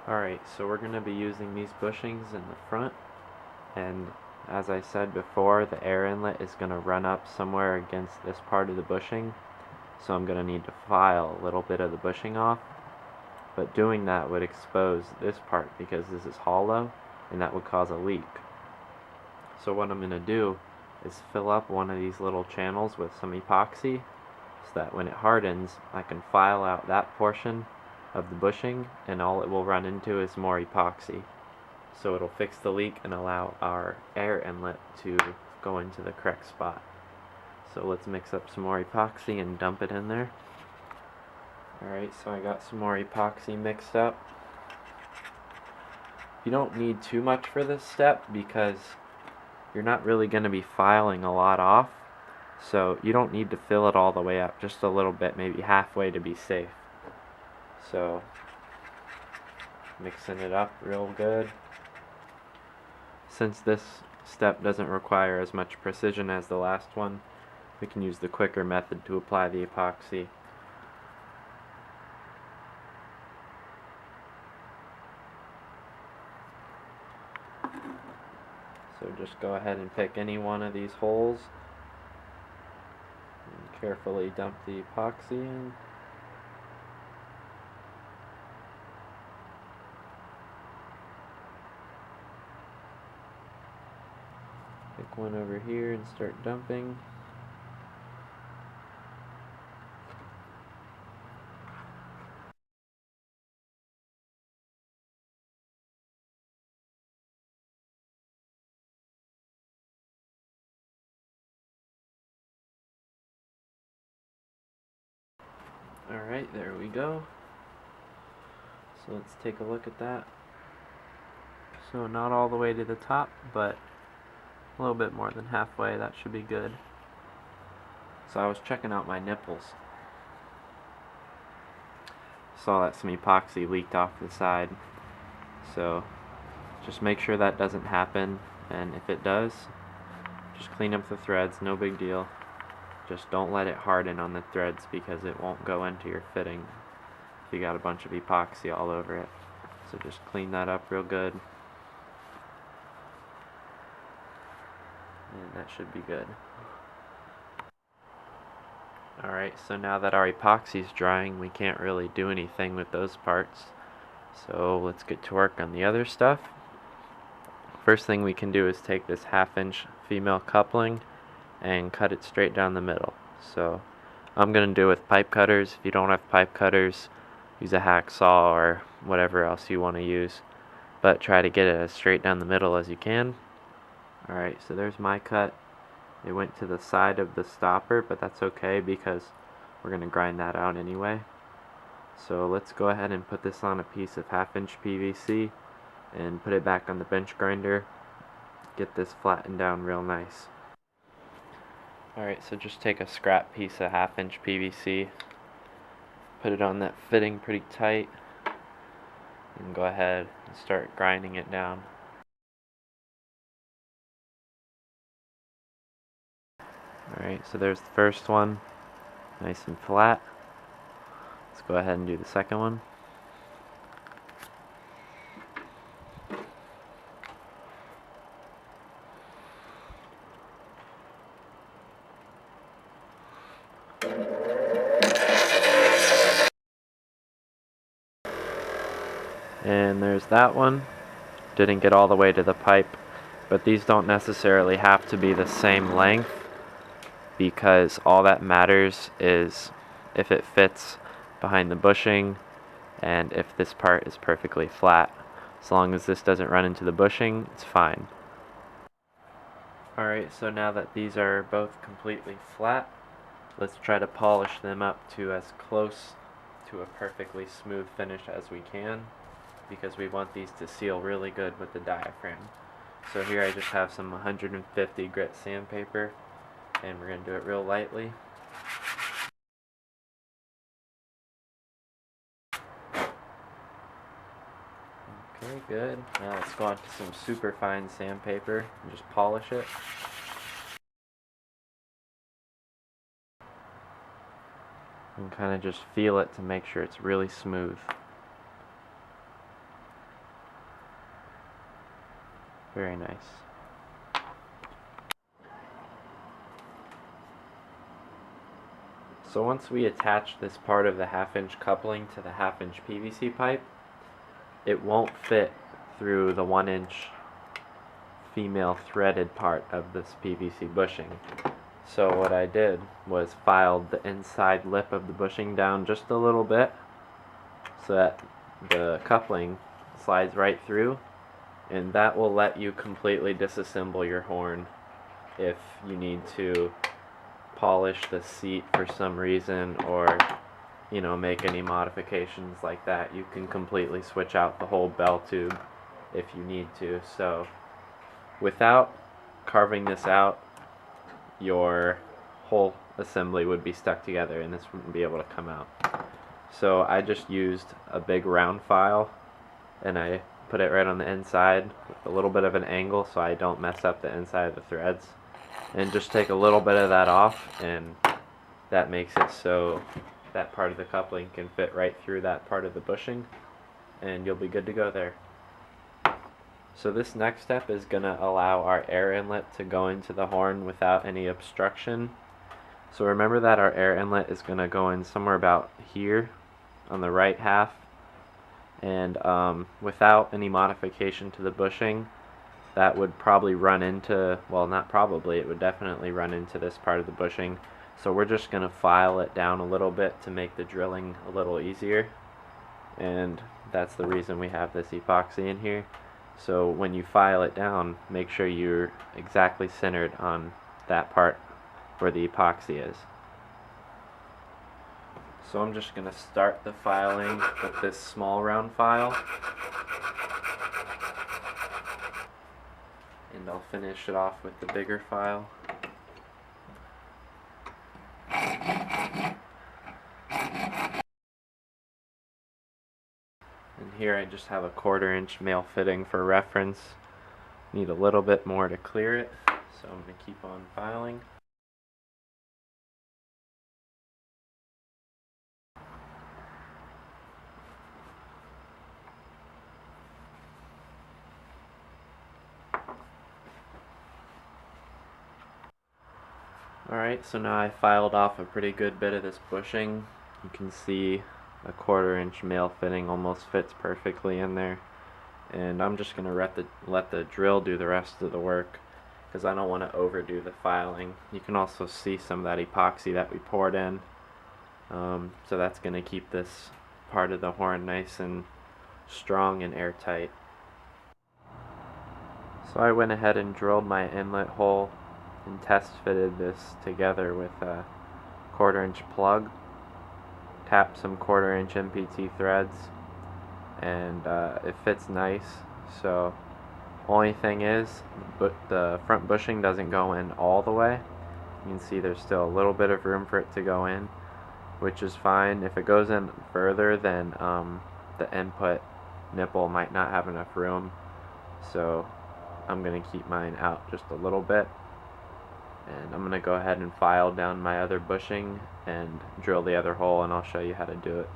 Alright, so we're going to be using these bushings in the front, and as I said before, the air inlet is going to run up somewhere against this part of the bushing, so I'm going to need to file a little bit of the bushing off, but doing that would expose this part because this is hollow, and that would cause a leak. So what I'm going to do is fill up one of these little channels with some epoxy, so that when it hardens, I can file out that portion of the bushing, and all it will run into is more epoxy. So it'll fix the leak and allow our air inlet to go into the correct spot. So let's mix up some more epoxy and dump it in there. Alright, so I got some more epoxy mixed up. You don't need too much for this step because you're not really going to be filing a lot off. So you don't need to fill it all the way up, just a little bit, maybe halfway to be safe. So mixing it up real good. Since this step doesn't require as much precision as the last one, we can use the quicker method to apply the epoxy. So just go ahead and pick any one of these holes and carefully dump the epoxy in. Pick one over here and start dumping. Alright, there we go. So let's take a look at that. So not all the way to the top, but a little bit more than halfway. That should be good. So I was checking out my nipples. Saw that some epoxy leaked off the side. So just make sure that doesn't happen, and if it does, just clean up the threads, no big deal. Just don't let it harden on the threads because it won't go into your fitting if you got a bunch of epoxy all over it. So just clean that up real good, and that should be good. Alright, so now that our epoxy's drying, we can't really do anything with those parts. So let's get to work on the other stuff. First thing we can do is take this 1/2 inch female coupling and cut it straight down the middle. So I'm going to do it with pipe cutters. If you don't have pipe cutters, use a hacksaw or whatever else you want to use. But try to get it as straight down the middle as you can. Alright, so there's my cut. It went to the side of the stopper, but that's okay because we're going to grind that out anyway. So let's go ahead and put this on a piece of 1/2 inch PVC and put it back on the bench grinder. Get this flattened down real nice. Alright, so just take a scrap piece of 1/2 inch PVC, put it on that fitting pretty tight, and go ahead and start grinding it down. Alright, so there's the first one, nice and flat. Let's go ahead and do the second one. And there's that one. Didn't get all the way to the pipe, but these don't necessarily have to be the same length because all that matters is if it fits behind the bushing and if this part is perfectly flat. As long as this doesn't run into the bushing, it's fine. Alright, so now that these are both completely flat, let's try to polish them up to as close to a perfectly smooth finish as we can, because we want these to seal really good with the diaphragm. So here I just have some 150 grit sandpaper, and we're going to do it real lightly. Okay, good. Now let's go on to some super fine sandpaper and just polish it. And kind of just feel it to make sure it's really smooth. Very nice. So once we attach this part of the 1/2 inch coupling to the 1/2 inch PVC pipe, it won't fit through the 1 inch female threaded part of this PVC bushing. So what I did was filed the inside lip of the bushing down just a little bit so that the coupling slides right through, and that will let you completely disassemble your horn if you need to polish the seat for some reason, or make any modifications like that. You can completely switch out the whole bell tube if you need to. So without carving this out, your whole assembly would be stuck together and this wouldn't be able to come out. So I just used a big round file and I put it right on the inside with a little bit of an angle so I don't mess up the inside of the threads, and just take a little bit of that off, and that makes it so that part of the coupling can fit right through that part of the bushing, and you'll be good to go there. So this next step is going to allow our air inlet to go into the horn without any obstruction. So remember that our air inlet is going to go in somewhere about here on the right half, and without any modification to the bushing, that would probably run into, well, not probably, it would definitely run into this part of the bushing. So we're just going to file it down a little bit to make the drilling a little easier, and that's the reason we have this epoxy in here. So when you file it down, make sure you're exactly centered on that part where the epoxy is. So I'm just going to start the filing with this small round file, and I'll finish it off with the bigger file. And here I just have a 1/4 inch male fitting for reference. Need a little bit more to clear it, so I'm going to keep on filing. Alright, so now I filed off a pretty good bit of this bushing. You can see a 1/4 inch male fitting almost fits perfectly in there. And I'm just going to let the drill do the rest of the work, because I don't want to overdo the filing. You can also see some of that epoxy that we poured in. So that's going to keep this part of the horn nice and strong and airtight. So I went ahead and drilled my inlet hole and test fitted this together with a 1/4 inch plug. Tapped some 1/4 inch MPT threads, and it fits nice. So only thing is, the front bushing doesn't go in all the way. You can see there's still a little bit of room for it to go in, which is fine. If it goes in further, then the input nipple might not have enough room, so I'm going to keep mine out just a little bit, and I'm going to go ahead and file down my other bushing and drill the other hole, and I'll show you how to do it.